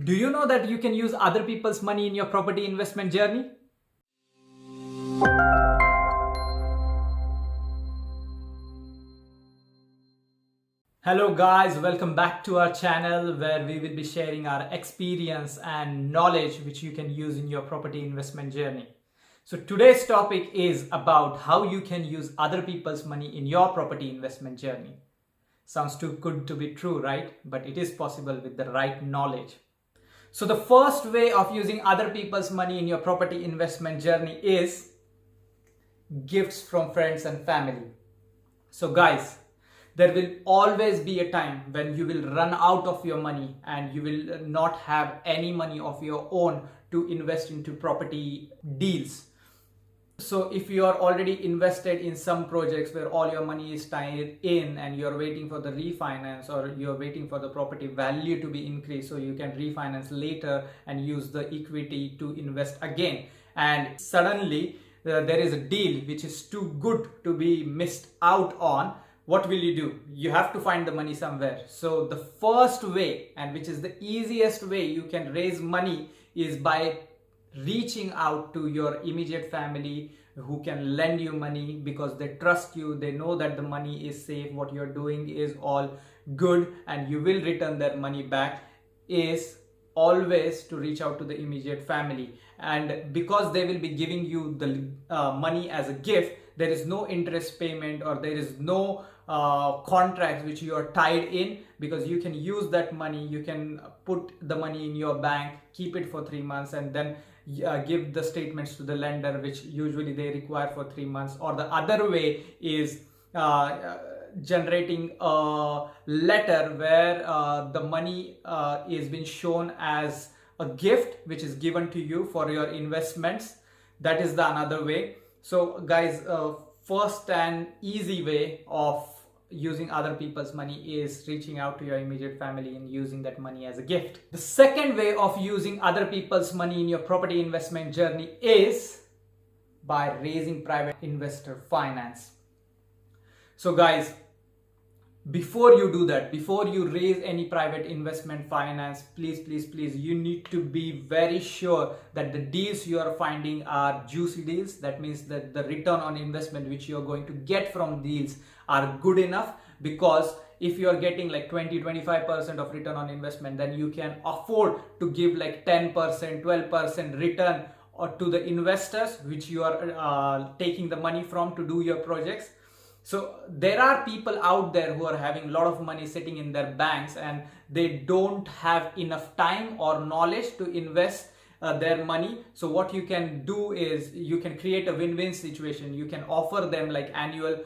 Do you know that you can use other people's money in your property investment journey? Hello guys, welcome back to our channel where we will be sharing our experience and knowledge which you can use in your property investment journey. So today's topic is about how you can use other people's money in your property investment journey. Sounds too good to be true, right? But it is possible with the right knowledge. So the first way of using other people's money in your property investment journey is gifts from friends and family. So guys, there will always be a time when you will run out of your money and you will not have any money of your own to invest into property deals. So if you are already invested in some projects where all your money is tied in and you're waiting for the refinance, or you're waiting for the property value to be increased so you can refinance later and use the equity to invest again, and suddenly there is a deal which is too good to be missed out on, what will you do? You have to find the money somewhere. So the first way, and which is the easiest way you can raise money, is by reaching out to your immediate family who can lend you money because they trust you, they know that the money is safe, what you're doing is all good and you will return their money back. Is always to reach out to the immediate family, and because they will be giving you the money as a gift, there is no interest payment or there is no contracts which you are tied in, because you can use that money, you can put the money in your bank, keep it for 3 months, and then give the statements to the lender, which usually they require for 3 months. Or the other way is generating a letter where the money is being shown as a gift which is given to you for your investments. That is the another way. So guys, first and easy way of using other people's money is reaching out to your immediate family and using that money as a gift. The second way of using other people's money in your property investment journey is by raising private investor finance. So guys, before you do that, before you raise any private investment finance, please, you need to be very sure that the deals you are finding are juicy deals. That means that the return on investment which you are going to get from deals are good enough, because if you are getting like 20-25% of return on investment, then you can afford to give like 10%, 12% return to the investors which you are taking the money from to do your projects. So there are people out there who are having a lot of money sitting in their banks and they don't have enough time or knowledge to invest their money. So what you can do is you can create a win-win situation. You can offer them like annual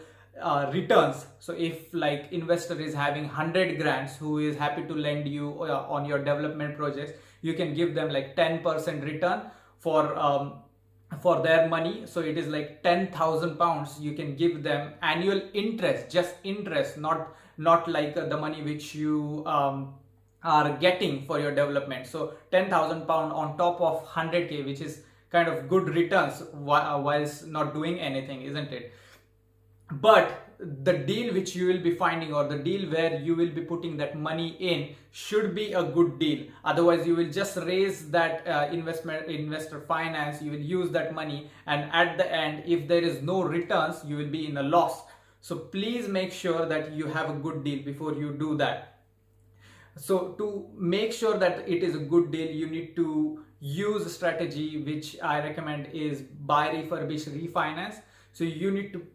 returns. So if like investor is having 100 grands who is happy to lend you on your development projects, you can give them like 10% return for their money. So it is like 10,000 pounds you can give them annual interest, just interest, not like the money which you are getting for your development. So 10,000 pound on top of 100k, which is kind of good returns whilst not doing anything, isn't it? But the deal which you will be finding, or the deal where you will be putting that money in, should be a good deal. Otherwise you will just raise that investor finance, you will use that money, and at the end, if there is no returns, you will be in a loss. So please make sure that you have a good deal before you do that. So to make sure that it is a good deal, you need to use a strategy which I recommend is buy, refurbish, refinance. So you need to,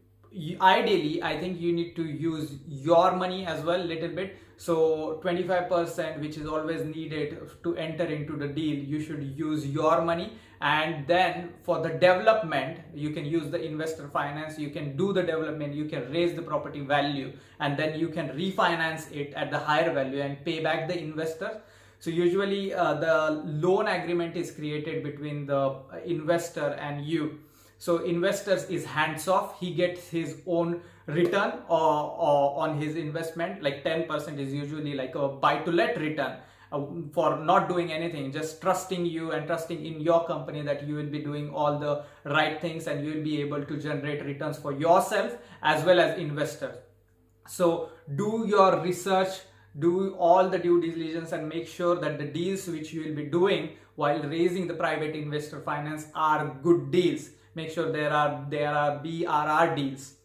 ideally, I think you need to use your money as well, little bit. So 25%, which is always needed to enter into the deal, you should use your money. And then for the development, you can use the investor finance, you can do the development, you can raise the property value, and then you can refinance it at the higher value and pay back the investor. So usually the loan agreement is created between the investor and you. So investors is hands off, he gets his own return on his investment. Like 10% is usually like a buy to let return for not doing anything, just trusting you and trusting in your company that you will be doing all the right things and you will be able to generate returns for yourself as well as investors. So do your research, do all the due diligence and make sure that the deals which you will be doing while raising the private investor finance are good deals. Make sure there are BRR deals.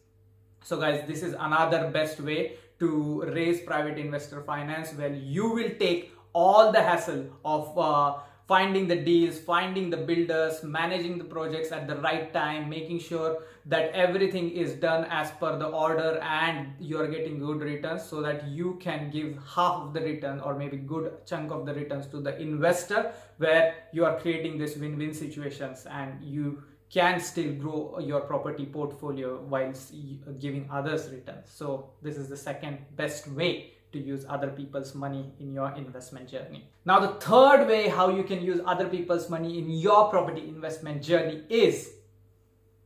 So guys, this is another best way to raise private investor finance, where you will take all the hassle of finding the deals, finding the builders, managing the projects at the right time, making sure that everything is done as per the order and you are getting good returns, so that you can give half of the return or maybe good chunk of the returns to the investor, where you are creating this win-win situations and you can still grow your property portfolio whilst giving others returns. So this is the second best way to use other people's money in your investment journey. Now, the third way how you can use other people's money in your property investment journey is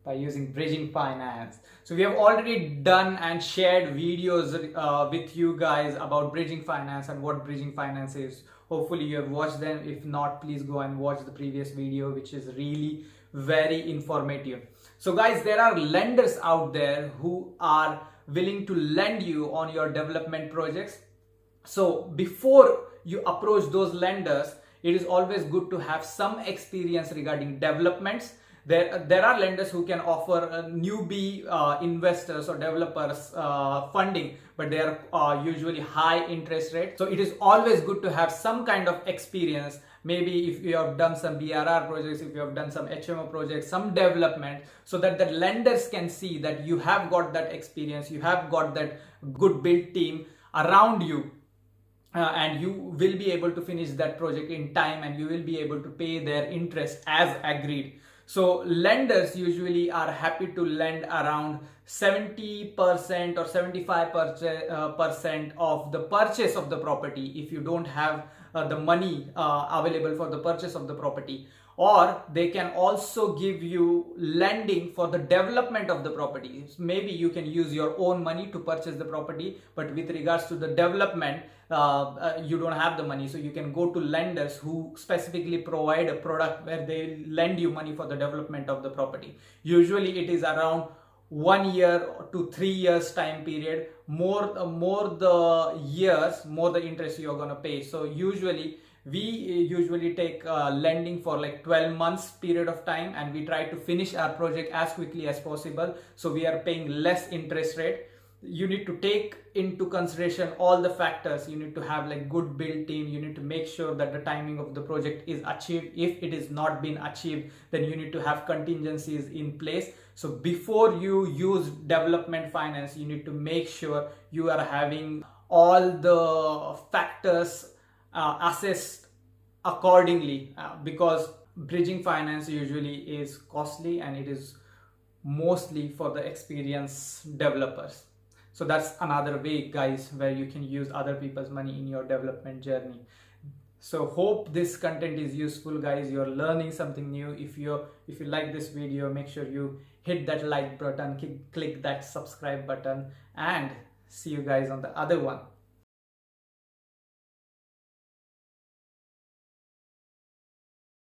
by using bridging finance. So we have already done and shared videos with you guys about bridging finance and what bridging finance is. Hopefully you have watched them. If not, please go and watch the previous video, which is really very informative. So guys, there are lenders out there who are willing to lend you on your development projects. So before you approach those lenders, it is always good to have some experience regarding developments. There are lenders who can offer newbie investors or developers funding, but they are usually high interest rate. So it is always good to have some kind of experience. Maybe if you have done some BRR projects, if you have done some HMO projects, some development, so that the lenders can see that you have got that experience, you have got that good build team around you. And you will be able to finish that project in time and you will be able to pay their interest as agreed. So lenders usually are happy to lend around 70% or 75% of the purchase of the property if you don't have the money available for the purchase of the property. Or they can also give you lending for the development of the property. Maybe you can use your own money to purchase the property, but with regards to the development, you don't have the money. So you can go to lenders who specifically provide a product where they lend you money for the development of the property. Usually it is around 1 year to 3 years time period. More the years, more the interest you're gonna pay. So we usually take lending for like 12 months period of time, and we try to finish our project as quickly as possible. So we are paying less interest rate. You need to take into consideration all the factors. You need to have like good build team. You need to make sure that the timing of the project is achieved. If it is not been achieved, then you need to have contingencies in place. So before you use development finance, you need to make sure you are having all the factors assessed accordingly, because bridging finance usually is costly and it is mostly for the experienced developers. So that's another way, guys, where you can use other people's money in your development journey. So hope this content is useful, guys. You're learning something new. If you like this video, make sure you hit that like button, click that subscribe button, and see you guys on the other one.